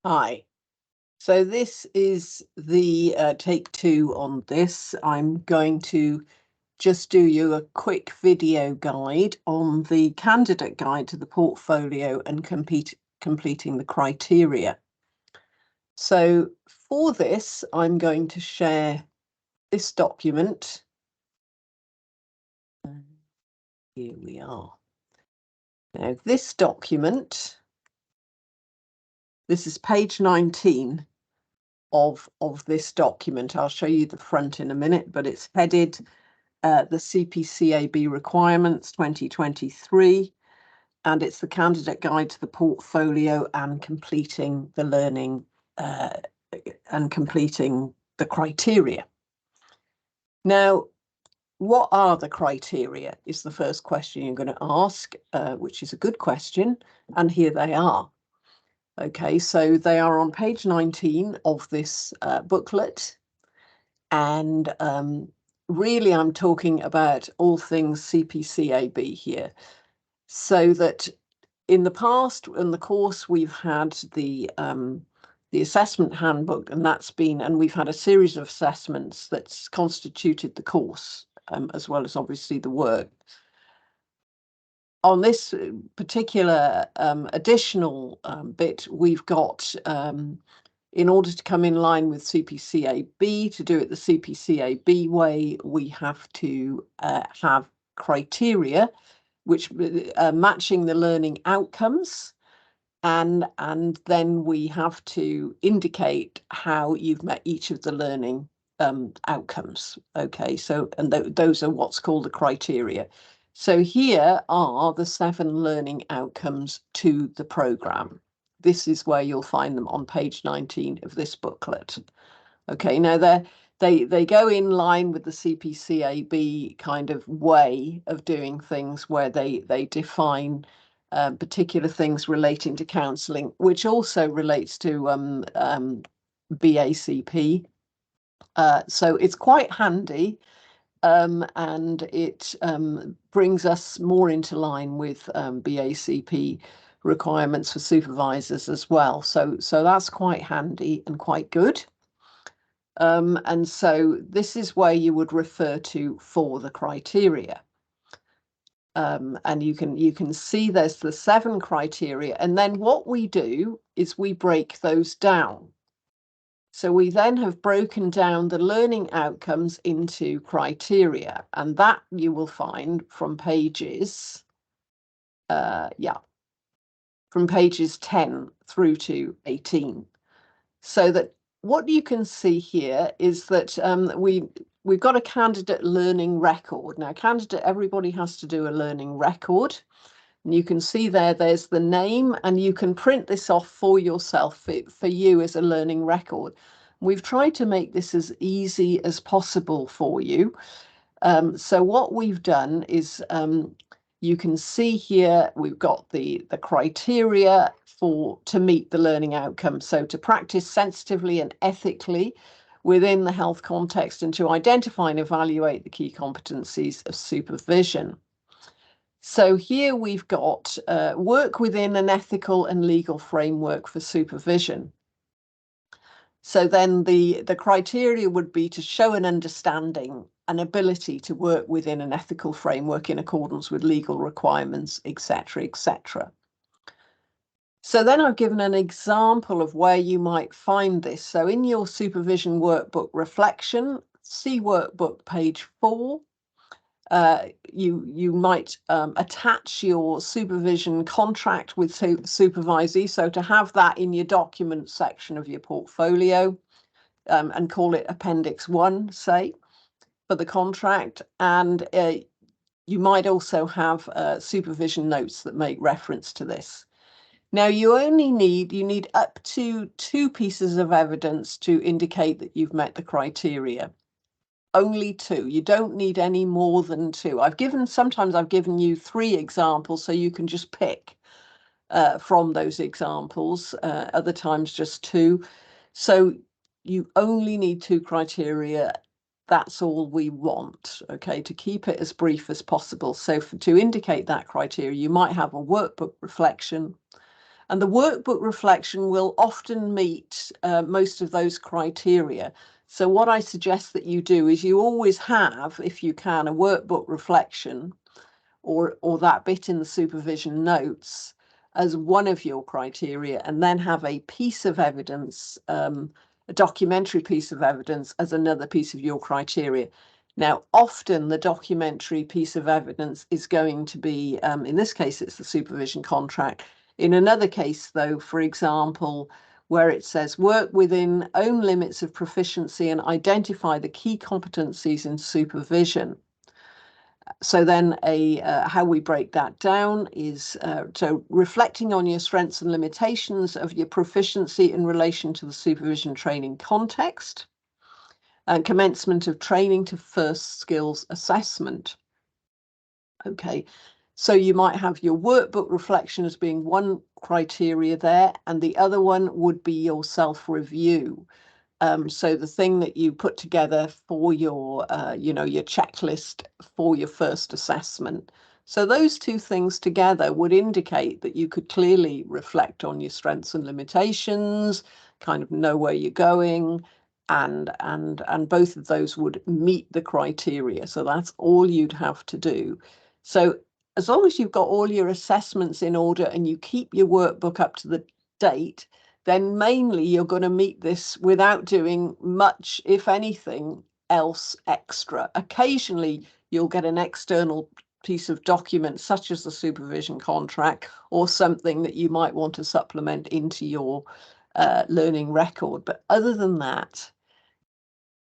Hi. So this is the take two on this. I'm going to just do you a quick video guide on the candidate guide to the portfolio and completing the criteria. So for this, I'm going to share this document. Here we are. Now this document, this is page 19 of this document. I'll show you the front in a minute, but it's headed the CPCAB requirements 2023, and it's the candidate guide to the portfolio and completing the learning and completing the criteria. Now, what are the criteria is the first question you're going to ask, which is a good question, and here they are. Okay, so they are on page 19 of this booklet, and really I'm talking about all things CPCAB here. So that in the past, in the course, we've had the assessment handbook, and we've had a series of assessments that's constituted the course, as well as obviously the work. On this particular additional bit, we've got, in order to come in line with CPCAB, to do it the CPCAB way, we have to have criteria which matching the learning outcomes, and then we have to indicate how you've met each of the learning outcomes. Okay, so those are what's called the criteria. So here are the 7 learning outcomes to the programme. This is where you'll find them on page 19 of this booklet. Okay, now they go in line with the CPCAB kind of way of doing things, where they define particular things relating to counselling, which also relates to BACP. So it's quite handy. And it brings us more into line with BACP requirements for supervisors as well. So that's quite handy and quite good. And so this is where you would refer to for the criteria. And you can see there's the 7 criteria. And then what we do is we break those down. So we then have broken down the learning outcomes into criteria, and that you will find from pages, from pages 10 through to 18. So that what you can see here is that we've got a candidate learning record. Now, everybody has to do a learning record. And you can see there's the name, and you can print this off for yourself for you as a learning record. We've tried to make this as easy as possible for you. So what we've done is, you can see here, we've got the criteria to meet the learning outcome. So to practice sensitively and ethically within the health context, and to identify and evaluate the key competencies of supervision. So here we've got work within an ethical and legal framework for supervision. So then the criteria would be to show an understanding, an ability to work within an ethical framework in accordance with legal requirements, etc., etc. So then I've given an example of where you might find this. So in your supervision workbook reflection, see workbook page 4. You might attach your supervision contract with supervisee, so to have that in your document section of your portfolio, and call it Appendix 1, say, for the contract. And you might also have supervision notes that make reference to this. Now, you need up to 2 pieces of evidence to indicate that you've met the criteria. Only 2. You don't need any more than 2. Sometimes I've given you 3 examples, so you can just pick from those examples. Other times just 2. So you only need 2 criteria. That's all we want, okay, to keep it as brief as possible. So to indicate that criteria, you might have a workbook reflection, And the workbook reflection will often meet most of those criteria. So what I suggest that you do is you always have, if you can, a workbook reflection or that bit in the supervision notes as one of your criteria, and then have a piece of evidence, a documentary piece of evidence, as another piece of your criteria. Now, often the documentary piece of evidence is going to be, in this case, it's the supervision contract. In another case, though, for example, where it says work within own limits of proficiency and identify the key competencies in supervision. So then how we break that down is so reflecting on your strengths and limitations of your proficiency in relation to the supervision training context, and commencement of training to first skills assessment. Okay, so you might have your workbook reflection as being one criteria there, and the other one would be your self-review. So the thing that you put together for your, your checklist for your first assessment. So those two things together would indicate that you could clearly reflect on your strengths and limitations, kind of know where you're going, and both of those would meet the criteria. So that's all you'd have to do. So as long as you've got all your assessments in order and you keep your workbook up to the date, then mainly you're going to meet this without doing much, if anything, else extra. Occasionally, you'll get an external piece of document, such as the supervision contract, or something that you might want to supplement into your learning record. But other than that,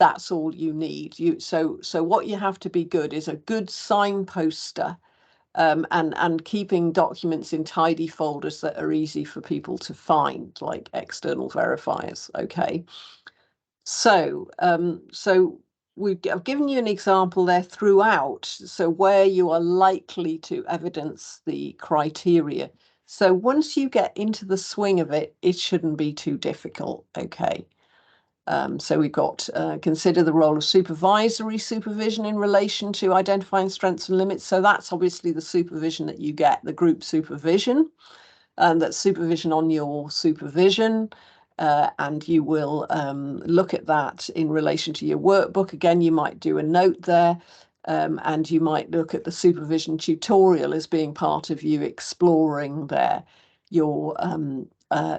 that's all you need. So what you have to be good is a good signposter, and keeping documents in tidy folders that are easy for people to find, like external verifiers. Okay, so I've given you an example there throughout, so where you are likely to evidence the criteria. So once you get into the swing of it, it shouldn't be too difficult. Okay. So we've got consider the role of supervisory supervision in relation to identifying strengths and limits. So that's obviously the supervision that you get, the group supervision, and that's supervision on your supervision. And you will look at that in relation to your workbook. Again, you might do a note there, and you might look at the supervision tutorial as being part of you exploring your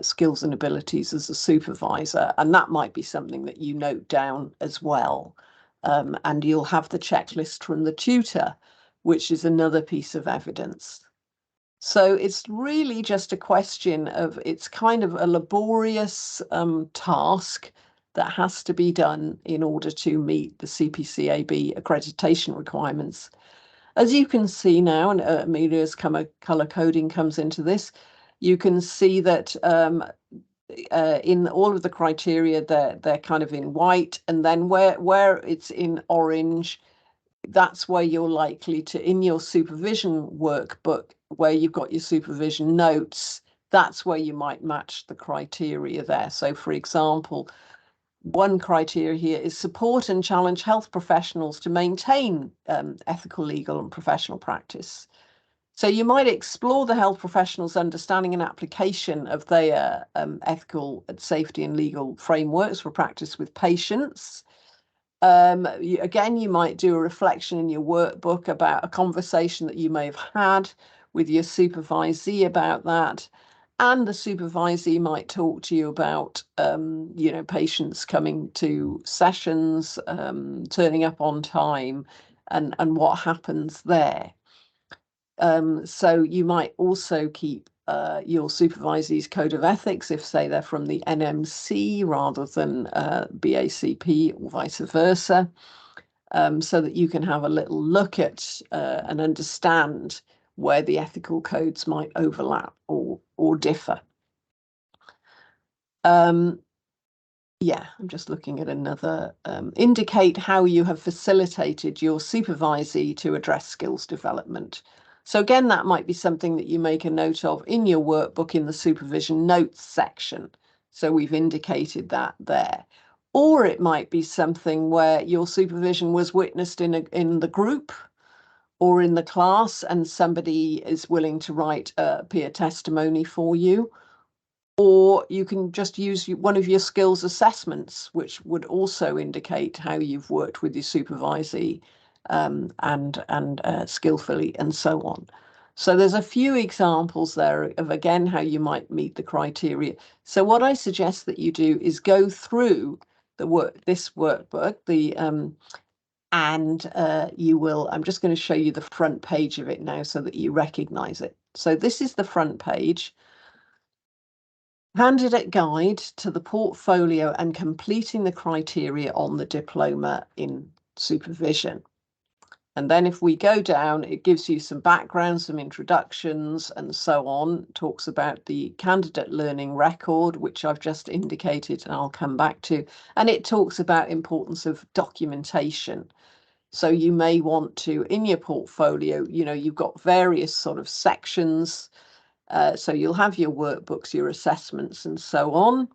skills and abilities as a supervisor, and that might be something that you note down as well. And you'll have the checklist from the tutor, which is another piece of evidence. So it's really just a question of, it's kind of a laborious task that has to be done in order to meet the CPCAB accreditation requirements. As you can see now, and Amelia's color coding comes into this, you can see that in all of the criteria, they're kind of in white, and then where it's in orange, that's where you're likely to, in your supervision workbook, where you've got your supervision notes, that's where you might match the criteria there. So for example, one criteria here is support and challenge health professionals to maintain ethical, legal and professional practice. So you might explore the health professionals' understanding and application of their ethical, safety and legal frameworks for practice with patients. Again, you might do a reflection in your workbook about a conversation that you may have had with your supervisee about that. And the supervisee might talk to you about, patients coming to sessions, turning up on time, and what happens there. So you might also keep your supervisee's code of ethics if, say, they're from the NMC rather than BACP or vice versa, so that you can have a little look at and understand where the ethical codes might overlap or differ. Yeah, I'm just looking at another. Indicate how you have facilitated your supervisee to address skills development. So again, that might be something that you make a note of in your workbook in the supervision notes section. So we've indicated that there. Or it might be something where your supervision was witnessed in the group or in the class, and somebody is willing to write a peer testimony for you. Or you can just use one of your skills assessments, which would also indicate how you've worked with your supervisee and skillfully and so on. So there's a few examples there of, again, how you might meet the criteria. So what I suggest that you do is go through this workbook, you will, I'm just going to show you the front page of it now so that you recognize it. So this is the front page. Candidate guide to the portfolio and completing the criteria on the diploma in supervision. And then if we go down, it gives you some background, some introductions and so on, talks about the candidate learning record, which I've just indicated and I'll come back to. And it talks about importance of documentation. So you may want to, in your portfolio, you've got various sort of sections. So you'll have your workbooks, your assessments and so on.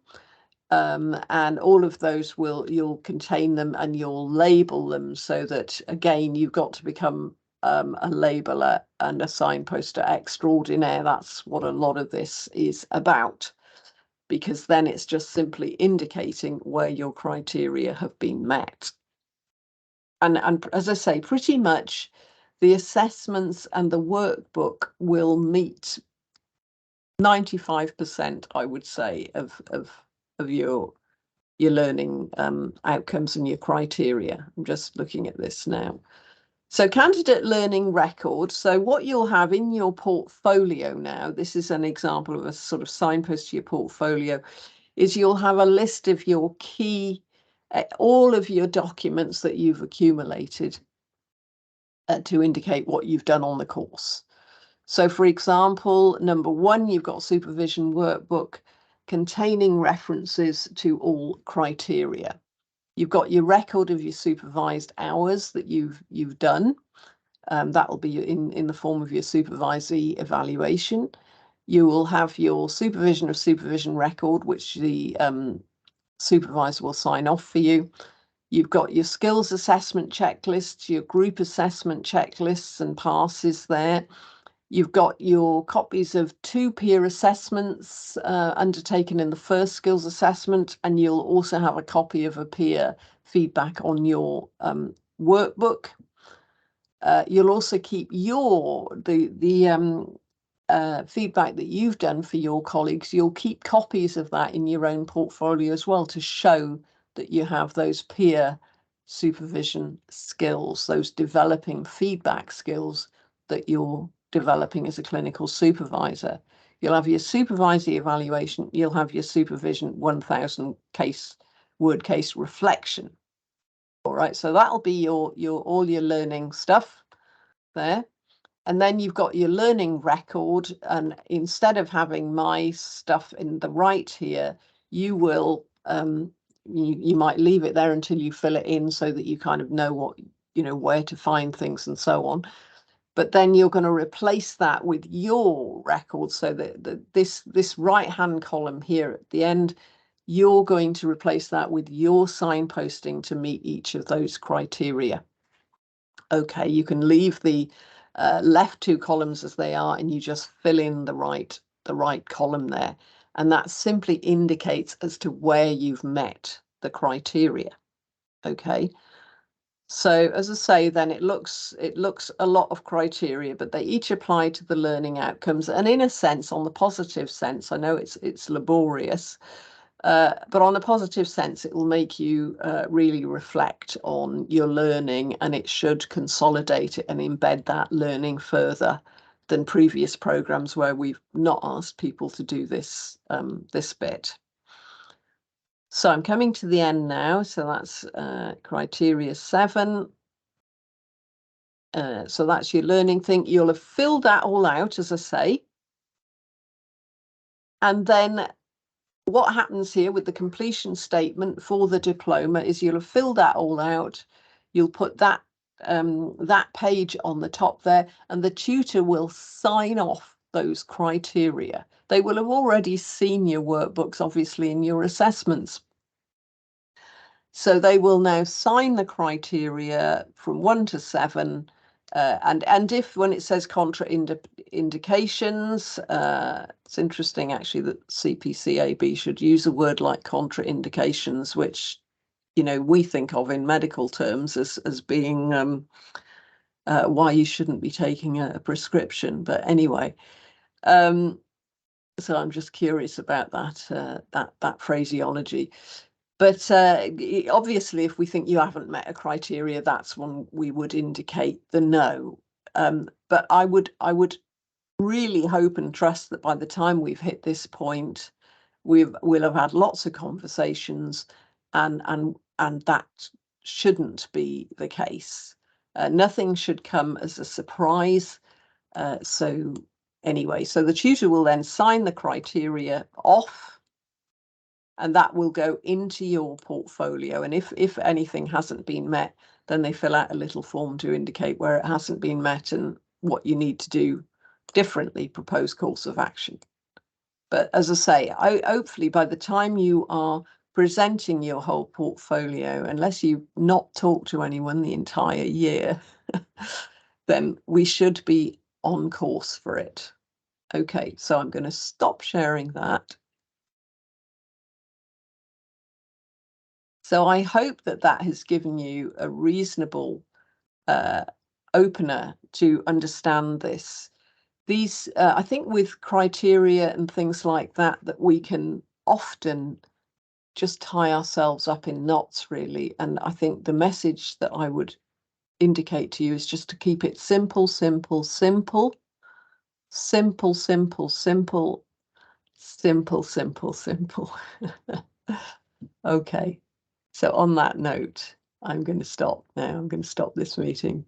And all of those you'll contain them and you'll label them so that, again, you've got to become a labeler and a signposter extraordinaire. That's what a lot of this is about, because then it's just simply indicating where your criteria have been met. And as I say, pretty much the assessments and the workbook will meet 95%, I would say, of your learning outcomes and your criteria. I'm just looking at this now. So candidate learning record. So what you'll have in your portfolio now, this is an example of a sort of signpost to your portfolio, is you'll have a list of your key, all of your documents that you've accumulated to indicate what you've done on the course. So for example, number 1, you've got supervision workbook containing references to all criteria. You've got your record of your supervised hours that you've done. That will be in the form of your supervisee evaluation. You will have your supervision of supervision record, which the supervisor will sign off for you. You've got your skills assessment checklists, your group assessment checklists and passes there. You've got your copies of 2 peer assessments undertaken in the first skills assessment, and you'll also have a copy of a peer feedback on your workbook. You'll also keep the feedback that you've done for your colleagues. You'll keep copies of that in your own portfolio as well to show that you have those peer supervision skills, those developing feedback skills that you're developing as a clinical supervisor. You'll have your supervisory evaluation. You'll have your supervision 1000 word case reflection. All right, so that'll be all your learning stuff there. And then you've got your learning record, and instead of having my stuff in the right here, you will you might leave it there until you fill it in so that you kind of know where to find things and so on. But then you're going to replace that with your record, so that this right-hand column here at the end, you're going to replace that with your signposting to meet each of those criteria. Okay, you can leave the left 2 columns as they are, and you just fill in the right column there, and that simply indicates as to where you've met the criteria. Okay, so as I say, then it looks a lot of criteria, but they each apply to the learning outcomes, and in a sense, on the positive sense, I know it's laborious, but on a positive sense, it will make you really reflect on your learning, and it should consolidate it and embed that learning further than previous programs where we've not asked people to do this bit. So I'm coming to the end now. So that's criteria 7. So that's your learning thing. You'll have filled that all out, as I say. And then what happens here with the completion statement for the diploma is you'll have filled that all out. You'll put that page on the top there, and the tutor will sign off those criteria. They will have already seen your workbooks, obviously, in your assessments. So they will now sign the criteria from 1 to 7. And if, when it says contraindications. It's interesting actually that CPCAB should use a word like contraindications, which, you know, we think of in medical terms as being why you shouldn't be taking a prescription. But anyway, so I'm just curious about that phraseology. But obviously, if we think you haven't met a criteria, that's when we would indicate the no. But I would really hope and trust that by the time we've hit this point, we'll have had lots of conversations, and that shouldn't be the case. Nothing should come as a surprise. So anyway, so the tutor will then sign the criteria off, and that will go into your portfolio. And if anything hasn't been met, then they fill out a little form to indicate where it hasn't been met and what you need to do differently, propose course of action. But as I say, hopefully by the time you are presenting your whole portfolio, unless you not talk to anyone the entire year, then we should be on course for it. Okay, so I'm going to stop sharing that. So I hope that that has given you a reasonable opener to understand this. These, I think with criteria and things like that, that we can often just tie ourselves up in knots, really. And I think the message that I would indicate to you is just to keep it simple, simple, simple, simple, simple, simple, simple, simple, simple. Okay. So on that note, I'm going to stop now. I'm going to stop this meeting.